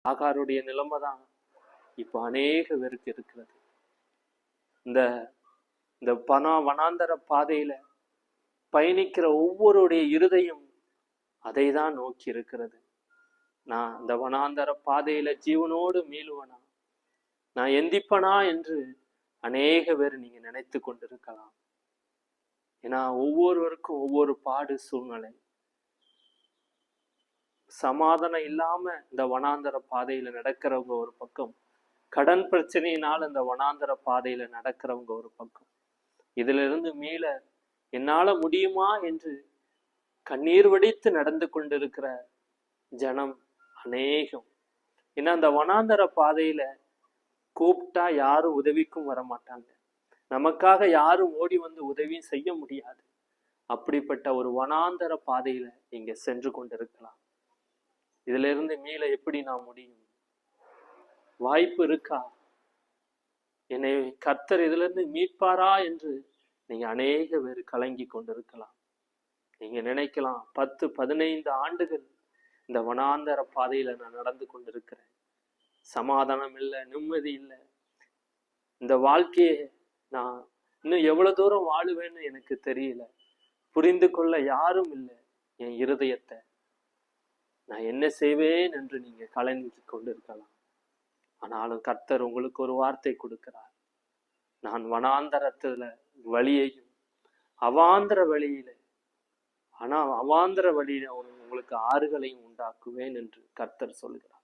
ஆகாருடைய நிலைமை தான் இப்போ அநேக பேருக்கு இருக்கிறது. இந்த இந்த வனாந்தர பாதையில பயணிக்கிற ஒவ்வொருடைய இருதயம் அதை தான் நோக்கி இருக்கிறது. நான் இந்த வனாந்தர பாதையில ஜீவனோடு மீளுவனா, நான் எந்திப்பனா என்று அநேக பேர் நீங்க நினைத்து கொண்டிருக்கலாம். ஏன்னா ஒவ்வொருவருக்கும் ஒவ்வொரு பாடு சூழ்நிலை. சமாதானம் இல்லாம இந்த வனாந்தர பாதையில நடக்கிறவங்க ஒரு பக்கம், கடன் பிரச்சனையினால் இந்த வனாந்தர பாதையில நடக்கிறவங்க ஒரு பக்கம். இதுல இருந்து மீள என்னால முடியுமா என்று கண்ணீர் வடித்து நடந்து கொண்டிருக்கிற ஜனம் அநேகம். ஏன்னா அந்த வனாந்தர பாதையில கூப்பிட்டா யாரும் உதவிக்கும் வர மாட்டாங்க, நமக்காக யாரும் ஓடி வந்து உதவியும் செய்ய முடியாது. அப்படிப்பட்ட ஒரு வனாந்தர பாதையில நீங்க சென்று கொண்டிருக்கலாம். இதுல இருந்து மீள எப்படி நான் முடியும்? வாய்ப்பு இருக்கா? என்னை கர்த்தர் இதுல இருந்து மீட்பாரா என்று நீங்க அநேக பேர் கலங்கி கொண்டிருக்கலாம். நீங்க நினைக்கலாம், 10-15 ஆண்டுகள் இந்த வனாந்தர பாதையில நான் நடந்து கொண்டிருக்கிறேன், சமாதானம் இல்லை, நிம்மதி இல்லை, இந்த வாழ்க்கையை நான் இன்னும் எவ்வளவு தூரம் வாழுவேன்னு எனக்கு தெரியல, புரிந்து கொள்ள யாரும் இல்லை என் இருதயத்தை, நான் என்ன செய்வேன் என்று நீங்க கலங்கி கொண்டிருக்கலாம். ஆனாலும் கர்த்தர் உங்களுக்கு ஒரு வார்த்தை கொடுக்கிறார். நான் வனாந்தரத்துல வழியையும் அவாந்திர வழியில, ஆனா அவாந்திர வழியில உங்களுக்கு ஆறுகளையும் உண்டாக்குவேன் என்று கர்த்தர் சொல்கிறார்.